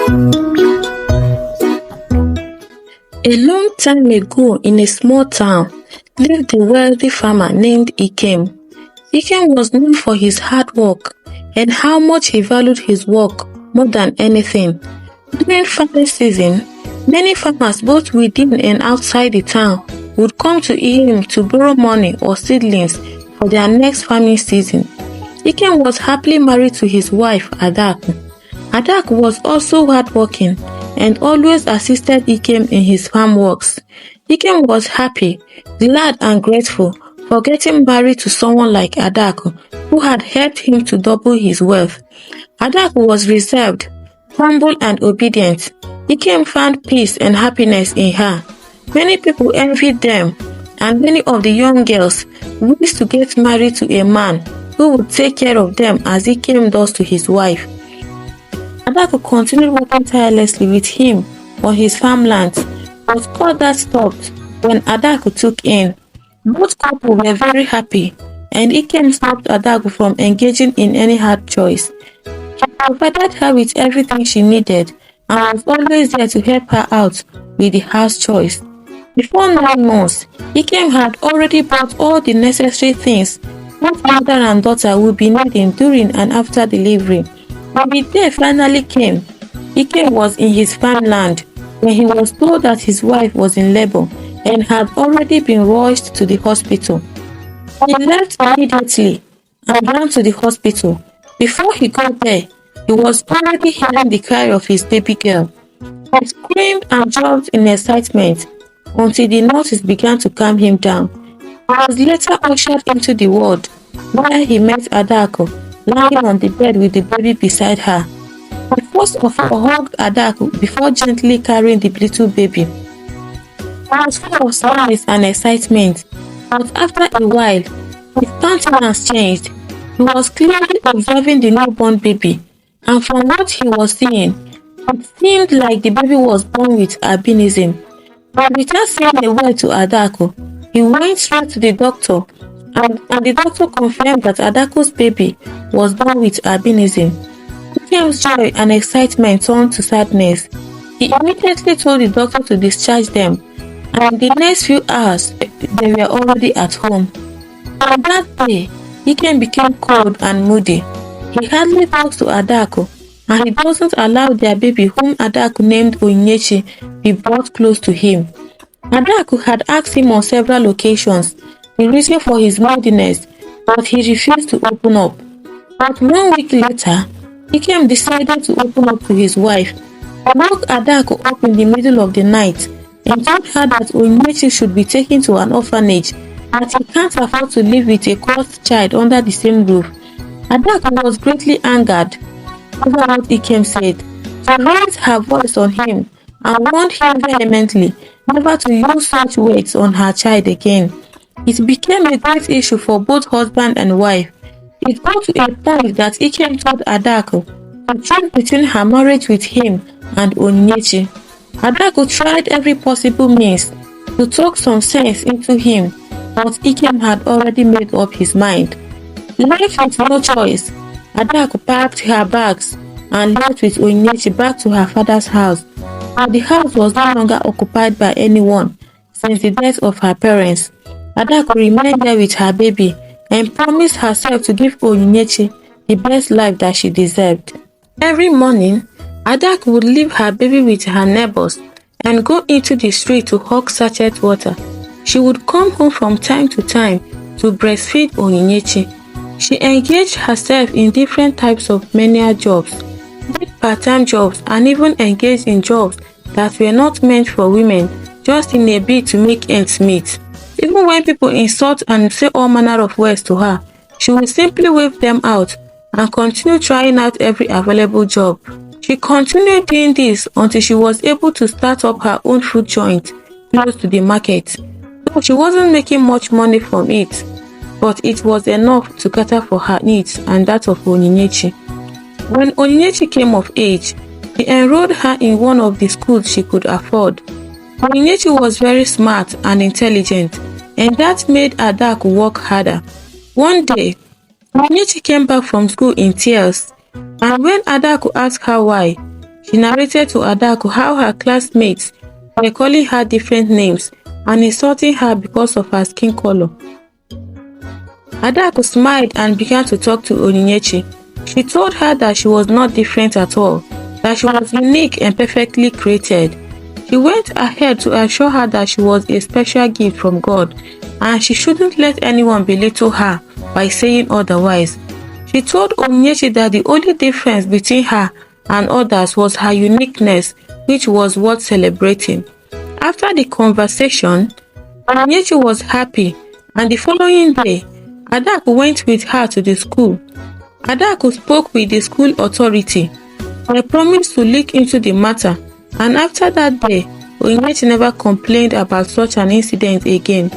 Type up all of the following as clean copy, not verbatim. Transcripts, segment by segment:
A long time ago in a small town lived a wealthy farmer named Ikem. Ikem was known for his hard work and how much he valued his work more than anything. During farming season, many farmers both within and outside the town would come to him to borrow money or seedlings for their next farming season. Ikem was happily married to his wife Adaku. Adaku was also hardworking and always assisted Ikem in his farm works. Ikem was happy, glad and grateful for getting married to someone like Adaku, who had helped him to double his wealth. Adaku was reserved, humble and obedient. Ikem found peace and happiness in her. Many people envied them, and many of the young girls wished to get married to a man who would take care of them as Ikem does to his wife. Adaku continued working tirelessly with him on his farmlands, but all that stopped when Adaku took in. Both couples were very happy, and Ikem stopped Adaku from engaging in any hard choice. He provided her with everything she needed and was always there to help her out with the house chores. Before 9 months, Ikem had already bought all the necessary things both mother and daughter would be needing during and after delivery. When the day finally came, Ikem was in his farmland when he was told that his wife was in labor and had already been rushed to the hospital. He left immediately and ran to the hospital. Before he got there, he was already hearing the cry of his baby girl. He screamed and jumped in excitement until the nurses began to calm him down. He was later ushered into the ward, where he met Adaku lying on the bed with the baby beside her. He first of all hugged Adaku before gently carrying the little baby. He was full of surprise and excitement, but after a while, his countenance changed. He was clearly observing the newborn baby, and from what he was seeing, it seemed like the baby was born with albinism. But without saying a word to Adaku, he went straight to the doctor, and the doctor confirmed that Adaku's baby was born with albinism. Ikem's joy and excitement turned to sadness. He immediately told the doctor to discharge them, and the next few hours they were already at home. On that day, Ikem became cold and moody. He hardly talks to Adaku, and he doesn't allow their baby, whom Adaku named Onyinyechi, be brought close to him. Adaku had asked him on several occasions the reason for his moodiness, but he refused to open up. But 1 week later, Ikem decided to open up to his wife. He woke Adaku up in the middle of the night and told her that Onyinyechi should be taken to an orphanage, that he can't afford to live with a cursed child under the same roof. Adaku was greatly angered over what Ikem said. She raised her voice on him and warned him vehemently never to use such words on her child again. It became a great issue for both husband and wife. It got to a point that Ikem told Adaku to choose between her marriage with him and Onyinyechi. Adaku tried every possible means to talk some sense into him, but Ikem had already made up his mind. Left with no choice, Adaku packed her bags and left with Onyinyechi back to her father's house. But the house was no longer occupied by anyone since the death of her parents. Adaku remained there with her baby and promised herself to give Onyinyechi the best life that she deserved. Every morning, Adaku would leave her baby with her neighbors and go into the street to hawk sachet water. She would come home from time to time to breastfeed Onyinyechi. She engaged herself in different types of menial jobs, did part-time jobs, and even engaged in jobs that were not meant for women, just in a bid to make ends meet. Even when people insult and say all manner of words to her, she would simply wave them out and continue trying out every available job. She continued doing this until she was able to start up her own food joint close to the market. Though she wasn't making much money from it, but it was enough to cater for her needs and that of Onyinyechi. When Onyinyechi came of age, he enrolled her in one of the schools she could afford. Onyinyechi was very smart and intelligent, and that made Adaku work harder. One day, Onyinyechi came back from school in tears, and when Adaku asked her why, She narrated to Adaku how her classmates were calling her different names and insulting her because of her skin color. Adaku smiled and began to talk to Onyinyechi. She told her that she was not different at all, that she was unique and perfectly created. She went ahead to assure her that she was a special gift from God and she shouldn't let anyone belittle her by saying otherwise. She told Onyinyechi that the only difference between her and others was her uniqueness, which was worth celebrating. After the conversation, Onyinyechi was happy, and the following day, Adaku went with her to the school. Adaku spoke with the school authority. They promised to look into the matter, and after that day, Onyinyechi never complained about such an incident again.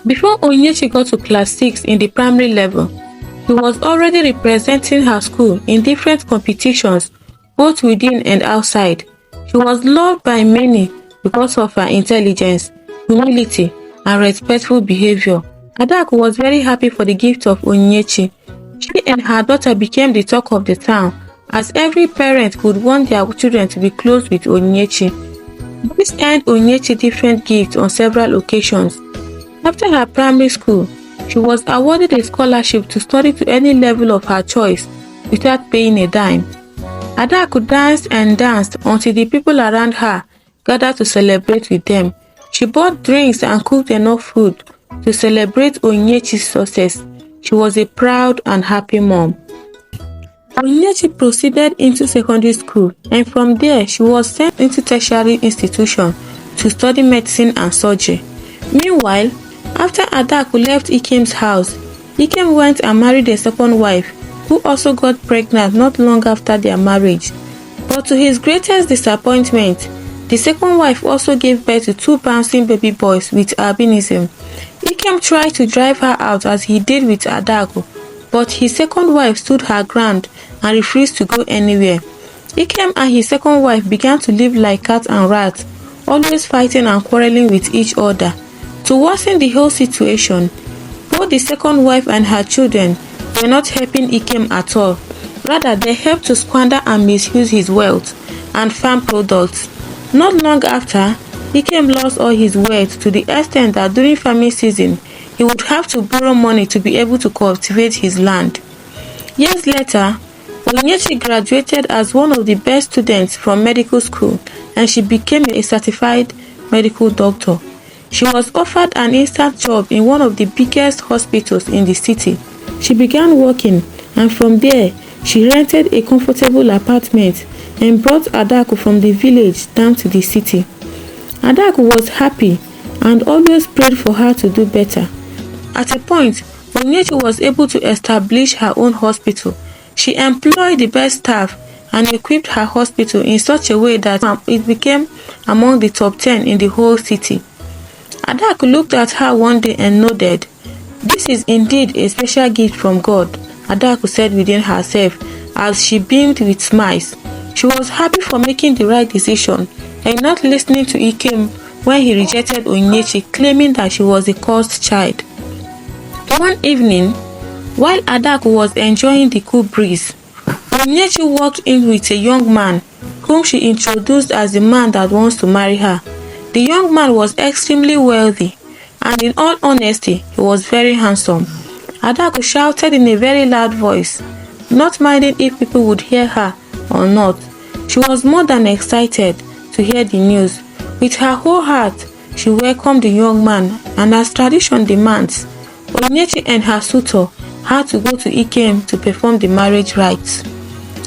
Before Onyinyechi got to class 6 in the primary level, she was already representing her school in different competitions, both within and outside. She was loved by many because of her intelligence, humility, and respectful behavior. Adaku was very happy for the gift of Onyinyechi. She and her daughter became the talk of the town, as every parent would want their children to be close with Onyinyechi. This earned Onyinyechi different gifts on several occasions. After her primary school, she was awarded a scholarship to study to any level of her choice without paying a dime. Adaku danced and danced until the people around her gathered to celebrate with them. She bought drinks and cooked enough food to celebrate Onyinyechi's success. She was a proud and happy mom. Onyinyechi proceeded into secondary school, and from there she was sent into tertiary institution to study medicine and surgery. Meanwhile, after Adaku left Ikem's house, Ikem went and married a second wife, who also got pregnant not long after their marriage. But to his greatest disappointment, the second wife also gave birth to 2 bouncing baby boys with albinism. Ikem tried to drive her out as he did with Adaku, but his second wife stood her ground and refused to go anywhere. Ikem and his second wife began to live like cat and rat, always fighting and quarreling with each other. To worsen the whole situation, both the second wife and her children were not helping Ikem at all. Rather, they helped to squander and misuse his wealth and farm products. Not long after, Ikem lost all his wealth to the extent that during farming season, he would have to borrow money to be able to cultivate his land. Years later, Onyinyechi graduated as one of the best students from medical school, and she became a certified medical doctor. She was offered an instant job in one of the biggest hospitals in the city. She began working, and from there, she rented a comfortable apartment and brought Adaku from the village down to the city. Adaku was happy and always prayed for her to do better. At a point, Onyinyechi was able to establish her own hospital. She employed the best staff and equipped her hospital in such a way that it became among the top 10 in the whole city. Adaku looked at her one day and nodded. "This is indeed a special gift from God," Adaku said within herself as she beamed with smiles. She was happy for making the right decision and not listening to Ikem when he rejected Onyinyechi, claiming that she was a cursed child. One evening, while Adaku was enjoying the cool breeze, Onyinyechi walked in with a young man whom she introduced as the man that wants to marry her. The young man was extremely wealthy, and in all honesty, he was very handsome. Adaku shouted in a very loud voice, not minding if people would hear her or not. She was more than excited to hear the news. With her whole heart, she welcomed the young man, and as tradition demands, Onyinyechi and her suitor had to go to Ikem to perform the marriage rites.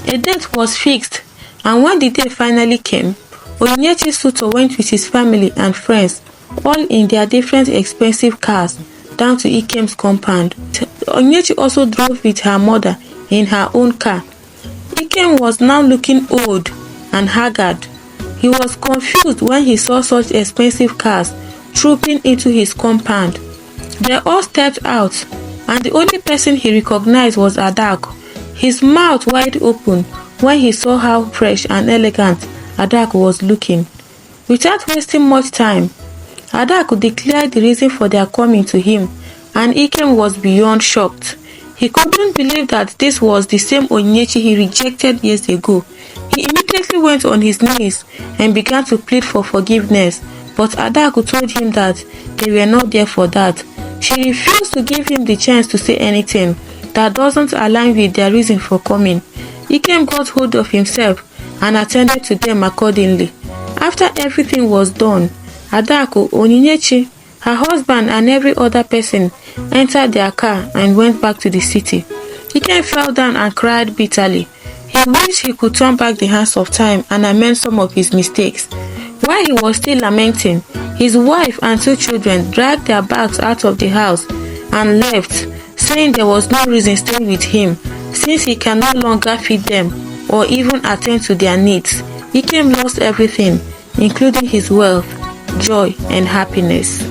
A date was fixed, and when the day finally came, Onyinyechi's suitor went with his family and friends, all in their different expensive cars, down to Ikem's compound. Onyinyechi also drove with her mother in her own car. Ikem was now looking old and haggard. He was confused when he saw such expensive cars trooping into his compound. They all stepped out, and the only person he recognized was Adaku, his mouth wide open when he saw how fresh and elegant Adaku was looking. Without wasting much time, Adaku declared the reason for their coming to him, and Ikem was beyond shocked. He couldn't believe that this was the same Onyinyechi he rejected years ago. He immediately went on his knees and began to plead for forgiveness, but Adaku told him that they were not there for that. She refused to give him the chance to say anything that doesn't align with their reason for coming. Ikem got hold of himself and attended to them accordingly. After everything was done, Adaku, Onyinyechi, her husband and every other person entered their car and went back to the city. Ikem fell down and cried bitterly. He wished he could turn back the hands of time and amend some of his mistakes. While he was still lamenting, his wife and 2 children dragged their bags out of the house and left, saying there was no reason staying with him since he can no longer feed them or even attend to their needs. Ikem lost everything, including his wealth, joy, and happiness.